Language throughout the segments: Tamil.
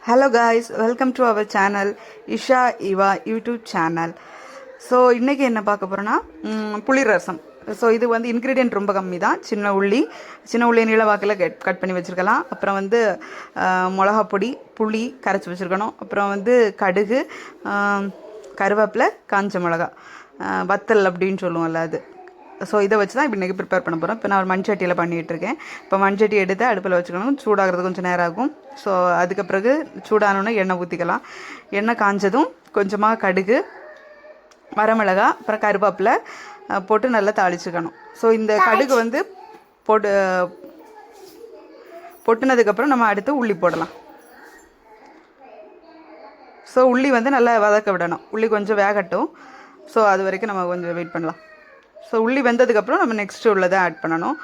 Hello guys, welcome to our channel Isha Eva YouTube channel. So இன்றைக்கி என்ன பார்க்க போகிறோன்னா புளி ரசம். ஸோ இது வந்து இன்க்ரீடியன்ட் ரொம்ப கம்மி தான். சின்ன உள்ளி நீள வாக்கில் கட் பண்ணி வச்சுருக்கலாம். அப்புறம் வந்து மிளகாப்பொடி, புளி கரைச்சி வச்சுருக்கணும். அப்புறம் வந்து கடுகு, கருவேப்பிலை, காஞ்ச மிளகா, வத்தல் அப்படின்னு சொல்லுவோம்ல அது. ஸோ இதை வச்சு தான் இப்போ இன்றைக்கி ப்ரிப்பேர் பண்ண போகிறோம். இப்போ நான் ஒரு மண்சட்டியில் பண்ணிகிட்ருக்கேன். இப்போ மண்சட்டி எடுத்து அடுப்பில் வச்சுக்கணும். சூடாகிறது கொஞ்சம் நேரம் ஆகும். ஸோ அதுக்கு பிறகு சூடானோன்னே எண்ணெய் ஊற்றிக்கலாம். எண்ணெய் காஞ்சதும் கொஞ்சமாக கடுகு, வரமிளகா, அப்புறம் கருவேப்பிலை போட்டு நல்லா தாளிச்சுக்கணும். ஸோ இந்த கடுகு வந்து பொட்டுனதுக்கப்புறம் நம்ம அடுத்து உள்ளி போடலாம். ஸோ உள்ளி வந்து நல்லா வதக்க விடணும். உள்ளி கொஞ்சம் வேகட்டும். ஸோ அது வரைக்கும் நம்ம கொஞ்சம் வெயிட் பண்ணலாம். ஸோ உள்ளி வெந்ததுக்கப்புறம் நம்ம நெக்ஸ்ட்டு உள்ளதை ஆட் பண்ணணும்.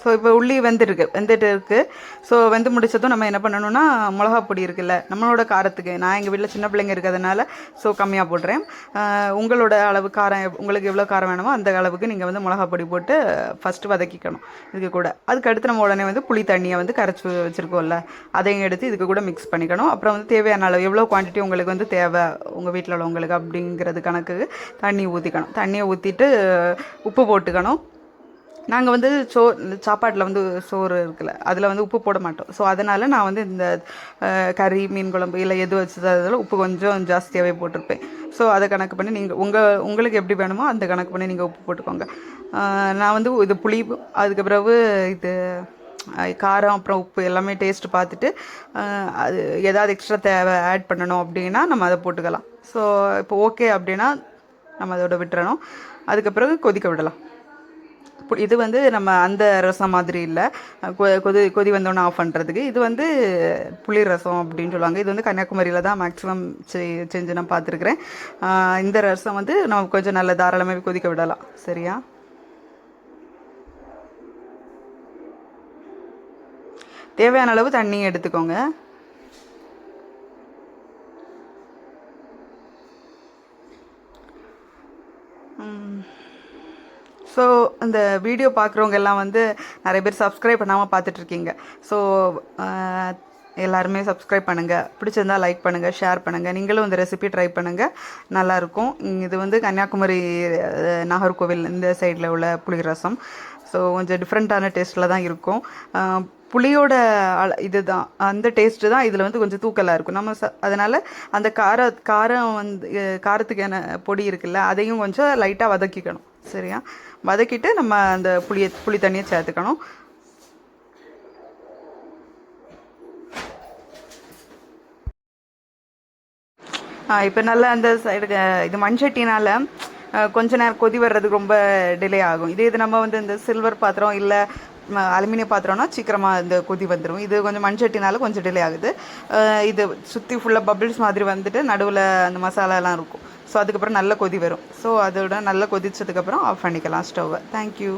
ஸோ இப்போ உள்ளி வெந்துட்டு இருக்குது. ஸோ வெந்து முடிச்சதும் நம்ம என்ன பண்ணணும்னா, மிளகா பொடி இருக்குல்ல, நம்மளோட காரத்துக்கு, நான் எங்கள் வீட்டில் சின்ன பிள்ளைங்க இருக்கிறதுனால ஸோ கம்மியாக போடுறேன். உங்களோட அளவு காரம், உங்களுக்கு எவ்வளோ காரம் வேணுமோ அந்த அளவுக்கு நீங்கள் வந்து மிளகா பொடி போட்டு ஃபஸ்ட்டு வதக்கிக்கணும் இதுக்கு கூட. அதுக்கு அடுத்து நம்ம உடனே வந்து புளி தண்ணியை வந்து கரைச்சி வச்சுருக்கோம்ல, அதையும் எடுத்து இதுக்கு கூட மிக்ஸ் பண்ணிக்கணும். அப்புறம் வந்து தேவையான அளவு, எவ்வளோ குவான்டிட்டி உங்களுக்கு வந்து தேவை உங்கள் வீட்டில் உள்ளவங்களுக்கு அப்படிங்கிறது கணக்கு தண்ணி ஊற்றிக்கணும். தண்ணியை ஊற்றிட்டு உப்பு போட்டுக்கணும். நாங்கள் வந்து சாப்பாட்டில் வந்து சோறு இருக்குல்ல, அதில் வந்து உப்பு போட மாட்டோம். ஸோ அதனால் நான் வந்து இந்த கறி, மீன் குழம்பு இல்லை எது வச்சது அதில் உப்பு கொஞ்சம் ஜாஸ்தியாகவே போட்டிருப்பேன். ஸோ அதை கணக்கு பண்ணி நீங்கள் உங்களுக்கு எப்படி வேணுமோ அந்த கணக்கு பண்ணி நீங்கள் உப்பு போட்டுக்கோங்க. நான் வந்து இது புளி, அதுக்கு பிறகு இது காரம், அப்புறம் உப்பு எல்லாமே டேஸ்ட்டு பார்த்துட்டு அது ஏதாவது எக்ஸ்ட்ரா தேவை ஆட் பண்ணணும் அப்படின்னா நம்ம அதை போட்டுக்கலாம். ஸோ இப்போ ஓகே அப்படின்னா நம்ம அதோட விட்டுறணும். அதுக்கு பிறகு கொதிக்க விடலாம். இது வந்து நம்ம அந்த ரசம் மாதிரி இல்லை, கொதி வந்தோன்னே ஆஃப் பண்ணுறதுக்கு. இது வந்து புளி ரசம் அப்படின்னு சொல்லுவாங்க. இது வந்து கன்னியாகுமரியில் தான் மேக்ஸிமம் செஞ்சு நான் பார்த்துருக்குறேன். இந்த ரசம் வந்து நம்ம கொஞ்சம் நல்ல தாராளமாக கொதிக்க விடலாம். சரியா? தேவையான அளவு தண்ணி எடுத்துக்கோங்க. ஸோ இந்த வீடியோ பார்க்குறவங்க எல்லாம் வந்து நிறைய பேர் சப்ஸ்கிரைப் பண்ணாமல் பார்த்துட்ருக்கீங்க. ஸோ எல்லாருமே சப்ஸ்கிரைப் பண்ணுங்கள். பிடிச்சிருந்தால் லைக் பண்ணுங்கள், ஷேர் பண்ணுங்கள். நீங்களும் இந்த ரெசிபி ட்ரை பண்ணுங்கள், நல்லாயிருக்கும். இது வந்து கன்னியாகுமரி, நாகர்கோவில் இந்த சைடில் உள்ள புளி ரசம். ஸோ கொஞ்சம் டிஃப்ரெண்ட்டான டேஸ்ட்டில் தான் இருக்கும். புளியோட இது தான், அந்த டேஸ்ட்டு தான் இதில் வந்து கொஞ்சம் தூக்கலாக இருக்கும். நம்ம அதனால் அந்த காரம் வந்து காரத்துக்கான பொடி இருக்குல்ல, அதையும் கொஞ்சம் லைட்டாக வதக்கிக்கணும். சரியா? வதக்கிட்டு நம்ம அந்த புளி தண்ணியை சேர்த்துக்கணும். இப்போ நல்லா அந்த சைடு இது மண்சட்டினால் கொஞ்ச நேரம் கொதி வர்றதுக்கு ரொம்ப டிலே ஆகும். இது நம்ம வந்து இந்த சில்வர் பாத்திரம் இல்லை அலுமினிய பாத்திரம்னா சீக்கிரமாக இந்த கொதி வந்துடும். இது கொஞ்சம் மண்சட்டினால கொஞ்சம் டிலே ஆகுது. இது சுற்றி ஃபுல்லாக பபிள்ஸ் மாதிரி வந்துட்டு நடுவில் அந்த மசாலாலாம் இருக்கும். ஸோ அதுக்கப்புறம் நல்ல கொதி வரும். ஸோ அதோட நல்லா கொதிச்சதுக்கப்புறம் ஆஃப் பண்ணிக்கலாம் ஸ்டவ்வை. தேங்க்யூ.